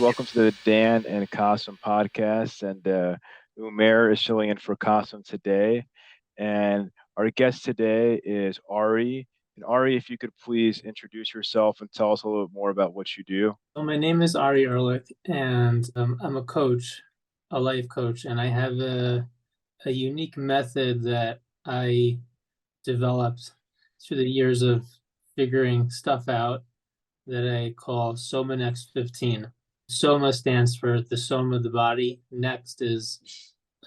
Welcome to the Dan and Qasim podcast. And Umair is filling in for Qasim today. And our guest today is Ari. And Ari, if you could please introduce yourself and tell us a little bit more about what you do. Well, my name is Ari Ehrlich, and I'm a coach, a life coach, and I have a unique method that I developed through the years of figuring stuff out that I call Somanext15. Soma stands for the soma of the body. Next is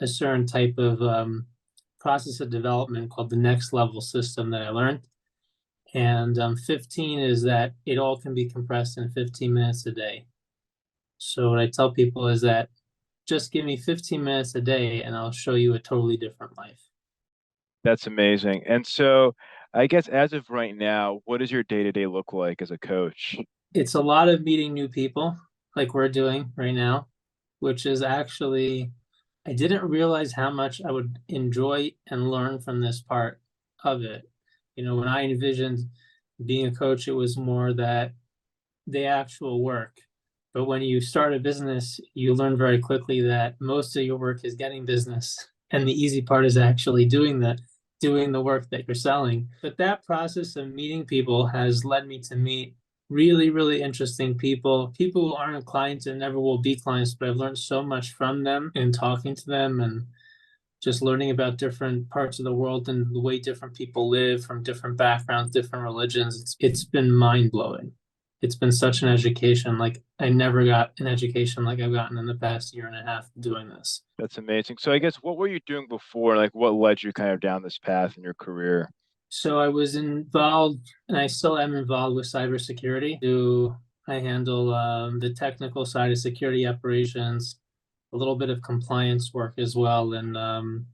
a certain type of process of development called the next level system that I learned. And 15 is that it all can be compressed in 15 minutes a day. So what I tell people is that just give me 15 minutes a day and I'll show you a totally different life. That's amazing. And so, I guess as of right now, what does your day-to-day look like as a coach? It's a lot of meeting new people like we're doing right now, which is actually, I didn't realize how much I would enjoy and learn from this part of it. When I envisioned being a coach, it was more that the actual work. But when you start a business, you learn very quickly that most of your work is getting business, and the easy part is actually doing the work that you're selling. But that process of meeting people has led me to meet really, really interesting people who aren't clients and never will be clients, but I've learned so much from them in talking to them and just learning about different parts of the world and the way different people live from different backgrounds, different religions. It's been mind blowing. It's been such an education. Like I never got an education like I've gotten in the past year and a half doing this. That's amazing. So, I guess what were you doing before? Like, what led you kind of down this path in your career? So I was involved, and I still am involved with cybersecurity. I handle the technical side of security operations, a little bit of compliance work as well, and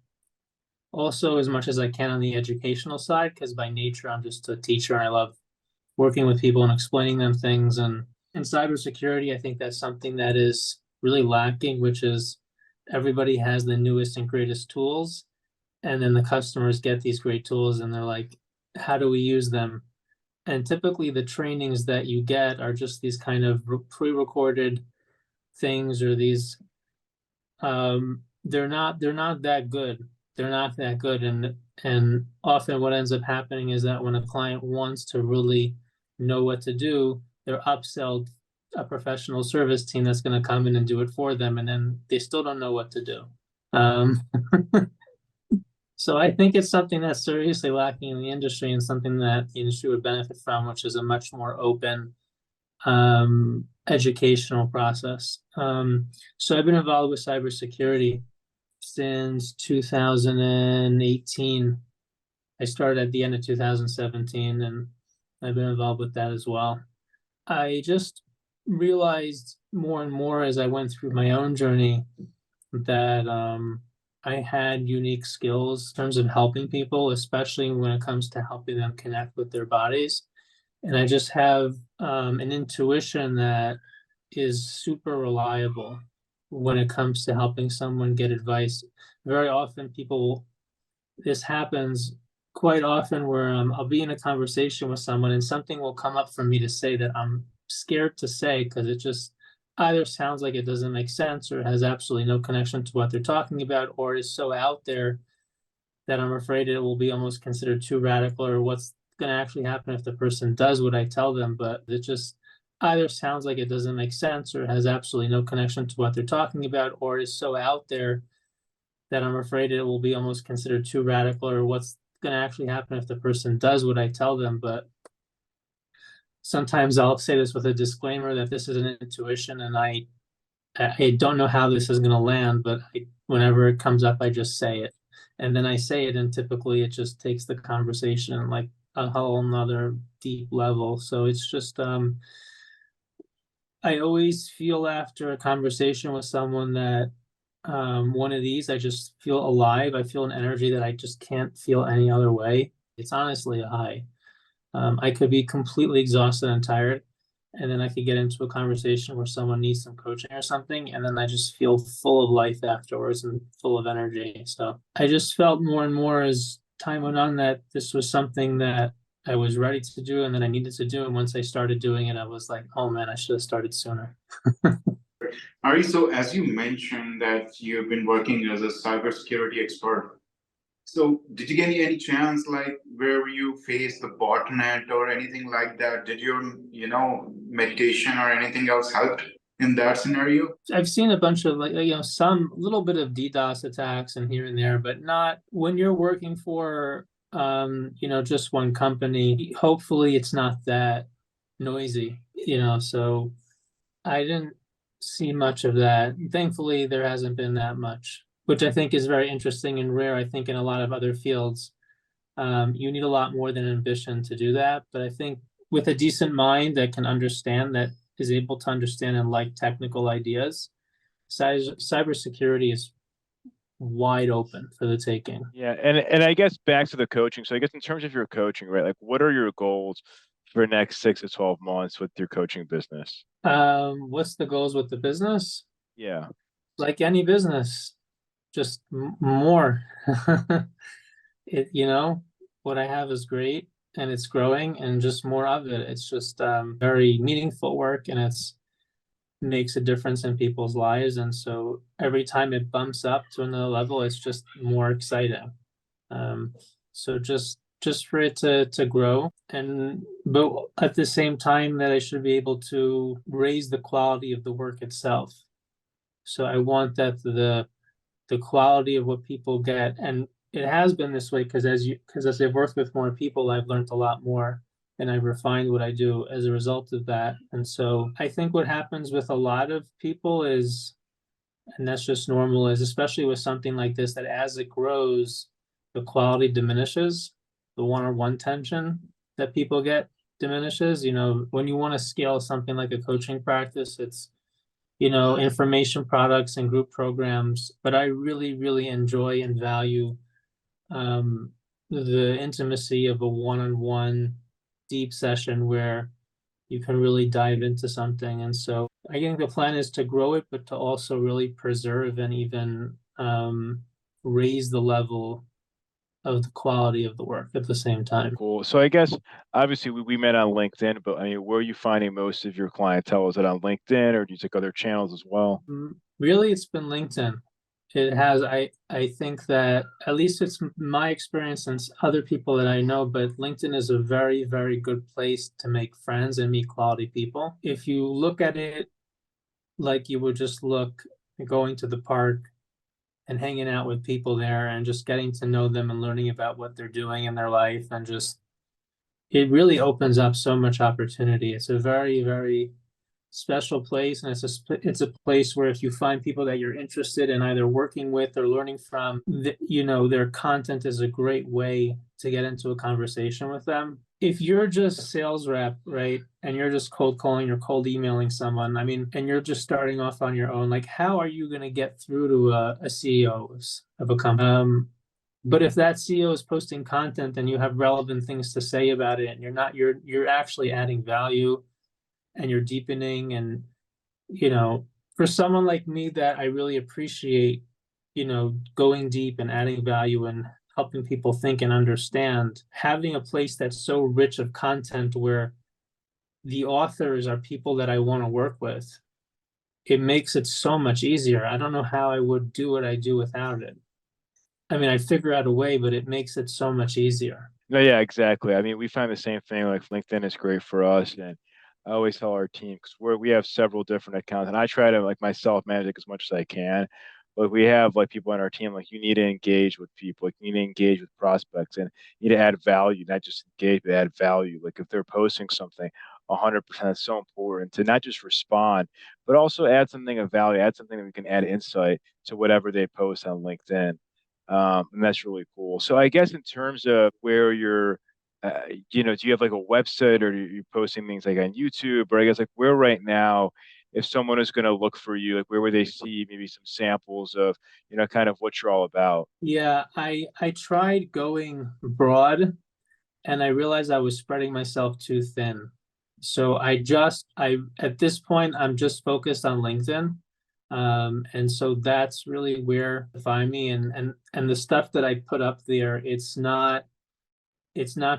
also as much as I can on the educational side, because by nature I'm just a teacher and I love working with people and explaining them things. And in cybersecurity, I think that's something that is really lacking, which is everybody has the newest and greatest tools. And then the customers get these great tools and they're like, how do we use them? And typically the trainings that you get are just these kind of pre-recorded things, or these they're not that good. They're not that good. And often what ends up happening is that when a client wants to really know what to do, they're upselled a professional service team that's going to come in and do it for them, and then they still don't know what to do. Um, so I think it's something that's seriously lacking in the industry and something that the industry would benefit from, which is a much more open educational process. So I've been involved with cybersecurity since 2018. I started at the end of 2017, and I've been involved with that as well. I just realized more and more as I went through my own journey that I had unique skills in terms of helping people, especially when it comes to helping them connect with their bodies. And I just have an intuition that is super reliable when it comes to helping someone get advice. Very often, this happens quite often where I'll be in a conversation with someone and something will come up for me to say that I'm scared to say because it just either sounds like it doesn't make sense or has absolutely no connection to what they're talking about, or is so out there that I'm afraid it will be almost considered too radical, or what's going to actually happen if the person does what I tell them. But it just either sounds like it doesn't make sense or has absolutely no connection to what they're talking about, or is so out there that I'm afraid it will be almost considered too radical, or what's going to actually happen if the person does what I tell them. But sometimes I'll say this with a disclaimer that this is an intuition, and I don't know how this is going to land, but whenever it comes up, I just say it. And then I say it, and typically it just takes the conversation like a whole nother deep level. So it's just, I always feel after a conversation with someone that one of these, I just feel alive. I feel an energy that I just can't feel any other way. It's honestly a high. I could be completely exhausted and tired, and then I could get into a conversation where someone needs some coaching or something, and then I just feel full of life afterwards and full of energy. So I just felt more and more as time went on that this was something that I was ready to do and that I needed to do. And once I started doing it, I was like, oh man, I should have started sooner. Ari, so as you mentioned that you've been working as a cybersecurity expert, so did you get any chance like where you faced the botnet or anything like that? Did your, meditation or anything else help in that scenario? I've seen a bunch of some little bit of DDoS attacks and here and there, but not when you're working for just one company. Hopefully it's not that noisy, so I didn't see much of that. Thankfully, there hasn't been that much, which I think is very interesting and rare. I think in a lot of other fields, you need a lot more than ambition to do that. But I think with a decent mind that can understand, that is able to understand and like technical ideas, cybersecurity is wide open for the taking. Yeah, and I guess back to the coaching. So I guess in terms of your coaching, right? Like, what are your goals for the next 6 to 12 months with your coaching business? What's the goals with the business? Yeah. Like any business, just more. What I have is great and it's growing and just more of it. It's just very meaningful work and it's makes a difference in people's lives. And so every time it bumps up to another level, it's just more exciting. So just for it to grow, and but at the same time that I should be able to raise the quality of the work itself. So I want that the quality of what people get, and it has been this way because as I've worked with more people, I've learned a lot more and I've refined what I do as a result of that. And so I think what happens with a lot of people is, and that's just normal, is especially with something like this, that as it grows, the quality diminishes, the one-on-one tension that people get diminishes. When you want to scale something like a coaching practice, it's information products and group programs, but I really, really enjoy and value the intimacy of a one-on-one deep session where you can really dive into something. And so I think the plan is to grow it, but to also really preserve and even raise the level of the quality of the work at the same time. Cool. So I guess obviously we met on LinkedIn, but I mean, where are you finding most of your clientele? Is it on LinkedIn or do you take other channels as well? Really, it's been LinkedIn. It has. I think that at least it's my experience and other people that I know, but LinkedIn is a very, very good place to make friends and meet quality people. If you look at it like you would just look going to the park and hanging out with people there and just getting to know them and learning about what they're doing in their life, and just it really opens up so much opportunity. It's a very, very special place, and it's a place where if you find people that you're interested in either working with or learning from, their content is a great way to get into a conversation with them. If you're just a sales rep, right, and you're just cold calling or cold emailing someone, I mean, and you're just starting off on your own, like how are you going to get through to a CEO of a company? But if that CEO is posting content and you have relevant things to say about it, and you're actually adding value and you're deepening, and for someone like me that I really appreciate going deep and adding value and helping people think and understand, having a place that's so rich of content where the authors are people that I want to work with, it makes it so much easier. I don't know how I would do what I do without it. I mean, I'd figure out a way, but it makes it so much easier. No, yeah, exactly. I mean, we find the same thing. Like LinkedIn is great for us, and I always tell our team because we have several different accounts, and I try to like myself manage it as much as I can. But we have like people on our team, like you need to engage with people, like you need to engage with prospects, and you need to add value, not just engage, but add value. Like if they're posting something, 100%, it's so important to not just respond, but also add something of value, add something that we can add insight to whatever they post on LinkedIn. And that's really cool. So I guess in terms of where you're, do you have like a website or are you posting things like on YouTube? Or I guess like where right now, if someone is going to look for you, like where would they see maybe some samples of, kind of what you're all about? Yeah, I tried going broad and I realized I was spreading myself too thin. So I at this point I'm just focused on LinkedIn. And so that's really where to find me, and the stuff that I put up there, it's not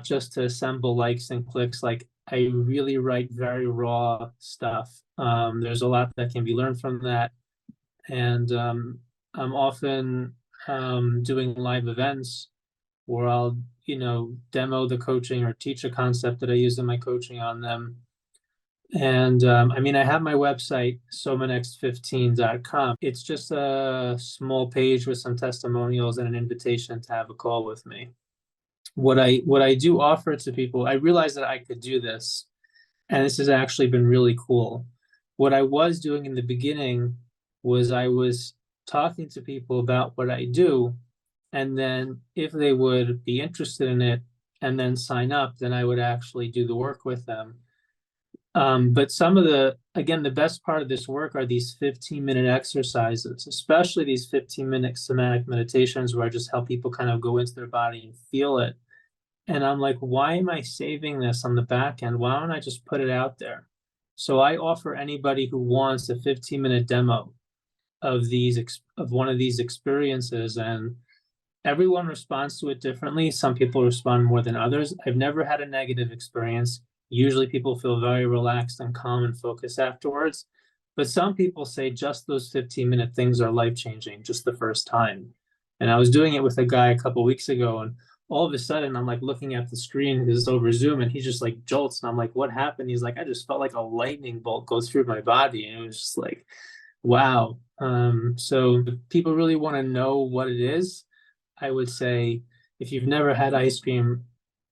just to assemble likes and clicks. Like I really write very raw stuff. There's a lot that can be learned from that. And I'm often doing live events where I'll, demo the coaching or teach a concept that I use in my coaching on them. And I mean, I have my website, somanext15.com. It's just a small page with some testimonials and an invitation to have a call with me. What I do offer to people, I realized that I could do this, and this has actually been really cool. What I was doing in the beginning was I was talking to people about what I do, and then if they would be interested in it and then sign up, then I would actually do the work with them. But again, the best part of this work are these 15-minute exercises, especially these 15-minute somatic meditations where I just help people kind of go into their body and feel it. And I'm like, why am I saving this on the back end? Why don't I just put it out there? So I offer anybody who wants a 15-minute demo of one of these experiences, and everyone responds to it differently. Some people respond more than others. I've never had a negative experience. Usually people feel very relaxed and calm and focused afterwards. But some people say just those 15-minute things are life-changing just the first time. And I was doing it with a guy a couple of weeks ago, and all of a sudden I'm like looking at the screen, this is over Zoom, and he just like jolts, and I'm like, what happened? He's like, I just felt like a lightning bolt go through my body. And it was just like, wow. So if people really want to know what it is, I would say if you've never had ice cream,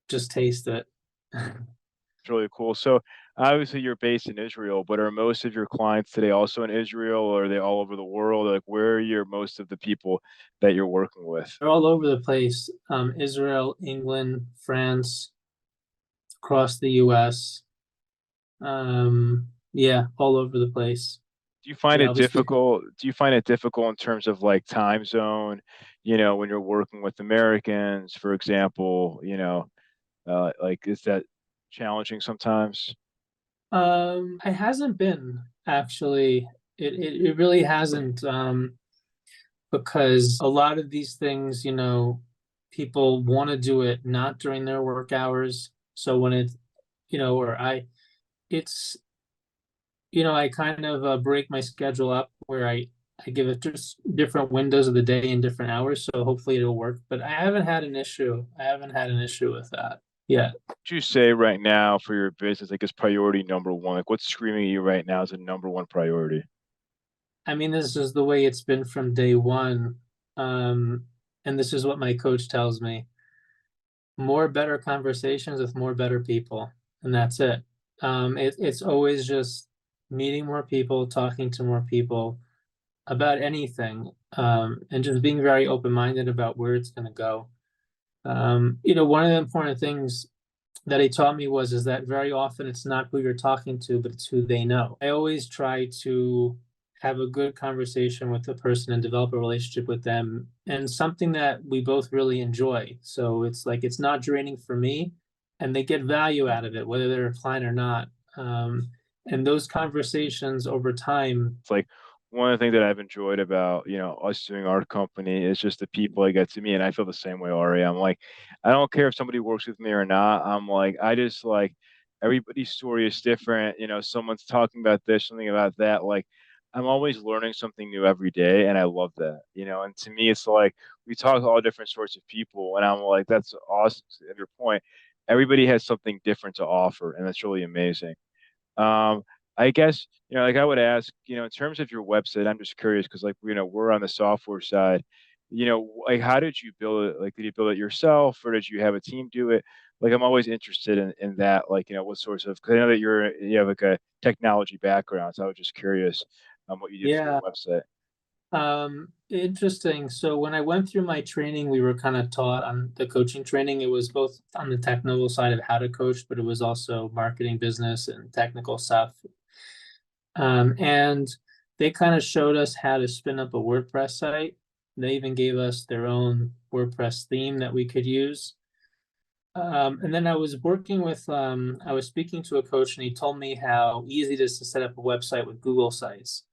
just taste it. It's really cool. So obviously you're based in Israel, but are most of your clients today also in Israel, or are they all over the world? Like, where are your most of the people that you're working with? They're all over the place. Israel, England, France, across the US. Yeah, all over the place. Do you find Yeah, it I'll be speaking. difficult? Do you find it difficult in terms of like time zone, when you're working with Americans, for example, like is that challenging sometimes? It hasn't been actually. It really hasn't. Because a lot of these things, people want to do it not during their work hours. So when it, or it's, I kind of break my schedule up where I give it just different windows of the day and different hours. So hopefully it'll work. But I haven't had an issue. I haven't had an issue with that yet. Would you say right now for your business, like is priority number one? Like what's screaming at you right now as a number one priority? I mean, this is the way it's been from day one. Um, and this is what my coach tells me. More better conversations with more better people, and that's it. It's always just meeting more people, talking to more people about anything, and just being very open-minded about where it's going to go. One of the important things that he taught me is that very often it's not who you're talking to, but it's who they know. I always try to have a good conversation with the person and develop a relationship with them, and something that we both really enjoy. So it's like it's not draining for me, and they get value out of it, whether they're a client or not. And those conversations over time. It's like one of the things that I've enjoyed about, us doing our company is just the people that get to me. And I feel the same way, Ari. I'm like, I don't care if somebody works with me or not. I'm like, I just like everybody's story is different. Someone's talking about this, something about that. Like, I'm always learning something new every day. And I love that, and to me, it's like we talk to all different sorts of people. And I'm like, that's awesome. At your point, everybody has something different to offer. And that's really amazing. I guess, like I would ask, in terms of your website, I'm just curious because like, we're on the software side, like how did you build it? Like, did you build it yourself or did you have a team do it? Like, I'm always interested in that, like, what sorts of, because I know that you have like a technology background. So I was just curious what you did for your Yeah. website. Interesting. So when I went through my training, we were kind of taught on the coaching training. It was both on the technical side of how to coach, but it was also marketing, business, and technical stuff. And they kind of showed us how to spin up a WordPress site. They even gave us their own WordPress theme that we could use. And then I was I was speaking to a coach, and he told me how easy it is to set up a website with Google Sites.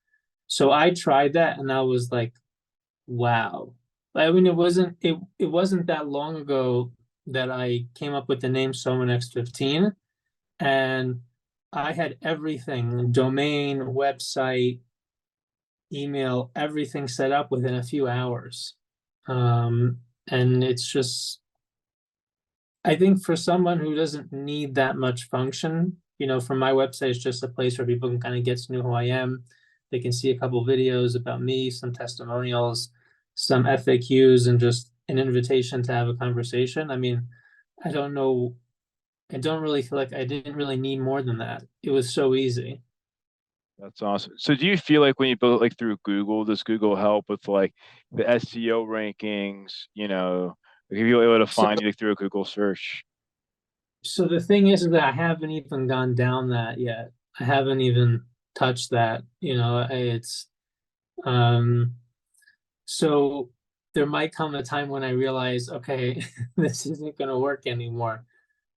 So I tried that, and I was like, wow. I mean, it wasn't that long ago that I came up with the name Somanext15. And I had everything, domain, website, email, everything set up within a few hours. And it's just, I think for someone who doesn't need that much function, from my website, it's just a place where people can kind of get to know who I am. They can see a couple videos about me, some testimonials, some FAQs, and just an invitation to have a conversation. I mean, I don't know. I don't really feel like I didn't really need more than that. It was so easy. That's awesome. So do you feel like when you build it like through Google, does Google help with like the SEO rankings, like if you're able to So, find you like, through a Google search? so the thing is that I haven't even gone down that yet. I haven't even touched that. It's um. So there might come a time when I realize, okay, this isn't going to work anymore.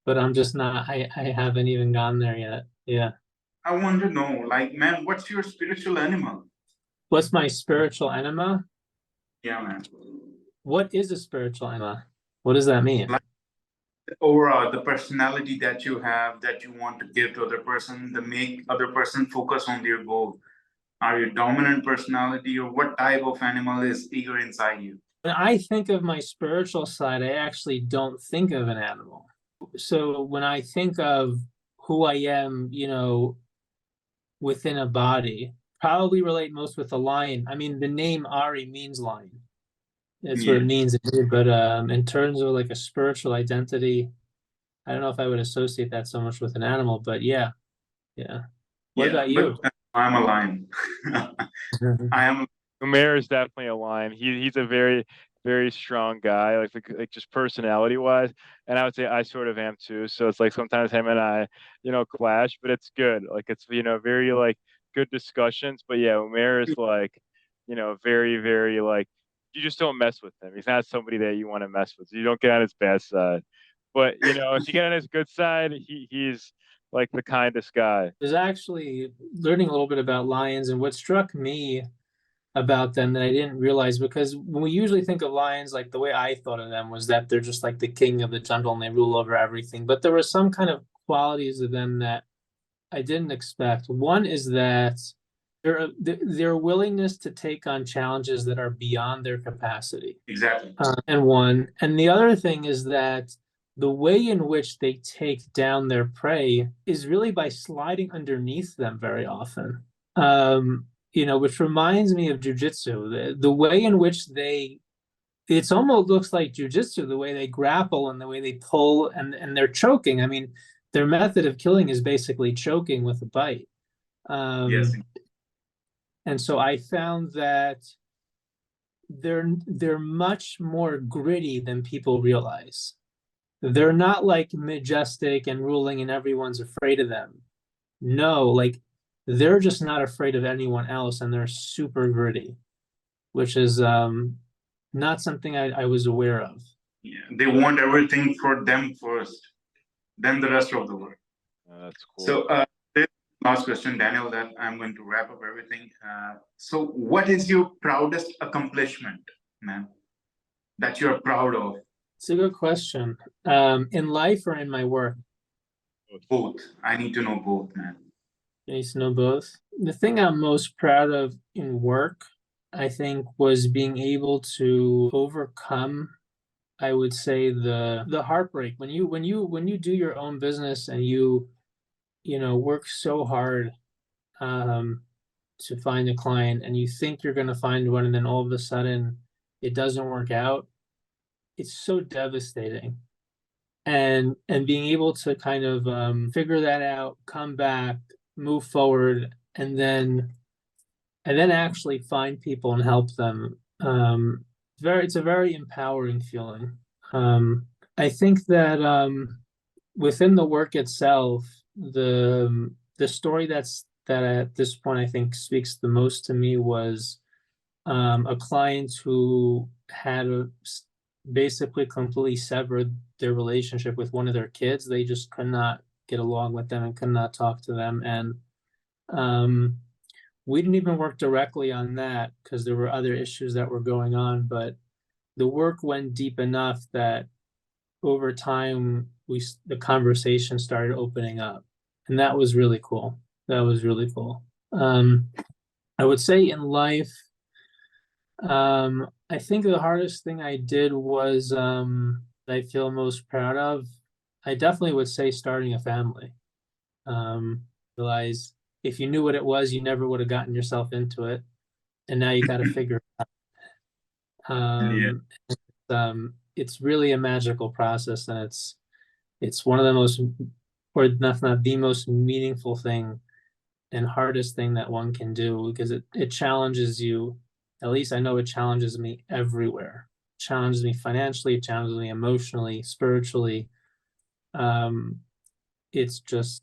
But I'm just not. I haven't even gone there yet. Yeah. I want to know, like, man, what's your spiritual animal? What's my spiritual anima? Yeah, man. What is a spiritual anima? What does that mean? Like, or the personality that you have that you want to give to other person, to make other person focus on their goal. Are you dominant personality, or what type of animal is eager inside you? When I think of my spiritual side, I actually don't think of an animal. So when I think of who I am, within a body, probably relate most with a lion. I mean, the name Ari means lion. That's what it Yeah, means. But in terms of like a spiritual identity, I don't know if I would associate that so much with an animal, but yeah, yeah. What yeah, about but you? I'm a lion. I am. Umair is definitely a lion. He's a very, very strong guy, like just personality wise. And I would say I sort of am too. So it's like sometimes him and I, clash, but it's good. Like it's very like good discussions. But yeah, Umair is like, very, very like you just don't mess with him. He's not somebody that you want to mess with. You don't get on his bad side. But if you get on his good side, he's like the kindest guy. I was actually learning a little bit about lions, and what struck me about them that I didn't realize, because when we usually think of lions, like the way I thought of them was that they're just like the king of the jungle and they rule over everything. But there were some kind of qualities of them that I didn't expect. One is that their willingness to take on challenges that are beyond their capacity. Exactly. And the other thing is that the way in which they take down their prey is really by sliding underneath them very often. Which reminds me of jujitsu. The way in which it's almost looks like jujitsu, the way they grapple and the way they pull and they're choking. I mean, their method of killing is basically choking with a bite. Yes. And so I found that they're much more gritty than people realize. They're not like majestic and ruling and everyone's afraid of them. No, like they're just not afraid of anyone else and they're super gritty, which is not something I was aware of. Yeah, they want everything for them first, then the rest of the world. That's cool. So, last question, Daniel, that I'm going to wrap up everything. So, what is your proudest accomplishment, man, that you're proud of? It's a good question. In life or in my work? Both. I need to know both, man. You need to know both. The thing I'm most proud of in work, I think, was being able to overcome, I would say, the heartbreak when you do your own business and you work so hard to find a client and you think you're going to find one and then all of a sudden it doesn't work out. It's so devastating. And being able to kind of figure that out, come back, move forward, and then actually find people and help them. It's a very empowering feeling. I think that within the work itself, the story that at this point I think speaks the most to me was a client who had basically completely severed their relationship with one of their kids. They just could not get along with them and could not talk to them. And we didn't even work directly on that because there were other issues that were going on. But the work went deep enough that over time the conversation started opening up. And that was really cool. That was really cool. I would say in life, I think the hardest thing I did was that I feel most proud of. I definitely would say starting a family. Realize if you knew what it was, you never would have gotten yourself into it, and now you got to figure it out. Yeah. It's really a magical process, and it's one of the most, or not the most meaningful thing and hardest thing that one can do, because it challenges you. At least I know it challenges me everywhere. It challenges me financially, it challenges me emotionally, spiritually. Um, it's just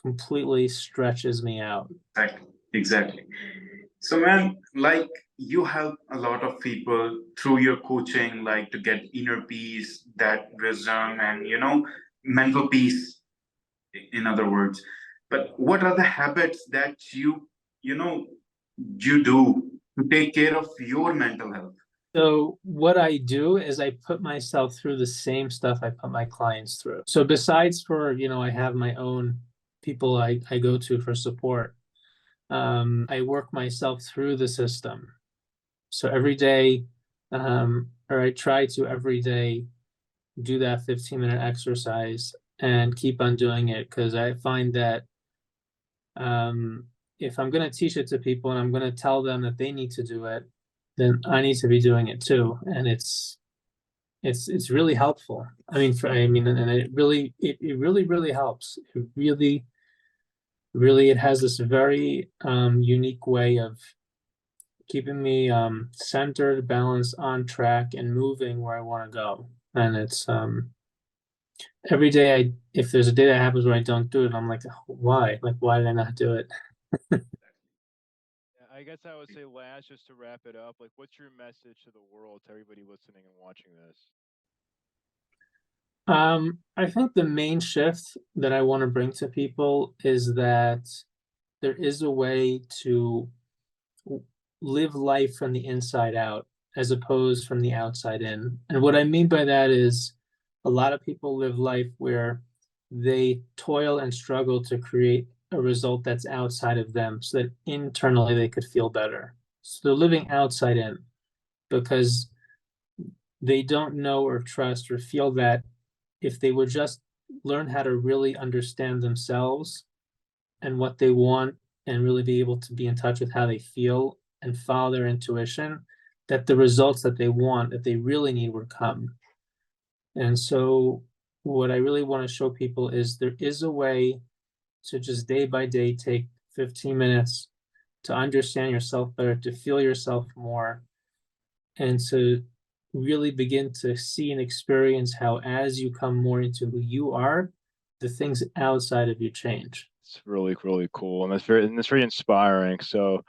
completely stretches me out. Exactly. Exactly. So, man, like you help a lot of people through your coaching, like to get inner peace, that wisdom, and mental peace, in other words. But what are the habits that you know, you do to take care of your mental health? So what I do is I put myself through the same stuff I put my clients through. So besides for, I have my own people I go to for support. I work myself through the system. So every day, or I try to every day do that 15-minute exercise and keep on doing it, because I find that if I'm going to teach it to people and I'm going to tell them that they need to do it, then I need to be doing it too. And it's really helpful. And it really helps. It really, it has this very unique way of keeping me centered, balanced, on track, and moving where I want to go. And it's every day if there's a day that happens where I don't do it, I'm like, why? Like, why did I not do it? Yeah, I guess I would say last, just to wrap it up, like what's your message to the world, to everybody listening and watching this? I think the main shift that I want to bring to people is that there is a way to live life from the inside out as opposed from the outside in. And what I mean by that is a lot of people live life where they toil and struggle to create a result that's outside of them so that internally they could feel better. So they're living outside in because they don't know or trust or feel that if they would just learn how to really understand themselves and what they want and really be able to be in touch with how they feel and follow their intuition, that the results that they want, that they really need, would come. And so what I really want to show people is there is a way to just day by day take 15 minutes to understand yourself better, to feel yourself more, and to really begin to see and experience how, as you come more into who you are, the things outside of you change. It's really, really cool, and that's very inspiring. So,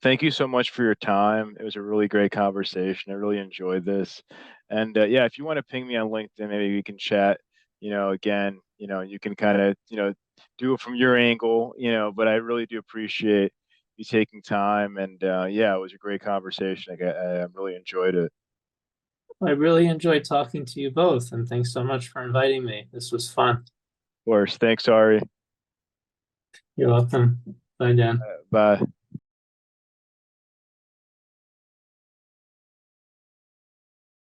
thank you so much for your time. It was a really great conversation. I really enjoyed this, and yeah, if you want to ping me on LinkedIn, maybe we can chat. Again, you can kind of, do it from your angle. But I really do appreciate you taking time, and yeah, it was a great conversation. I really enjoyed it. I really enjoyed talking to you both, and thanks so much for inviting me. This was fun. Of course, thanks, Ari. You're welcome. Bye, Dan. Bye.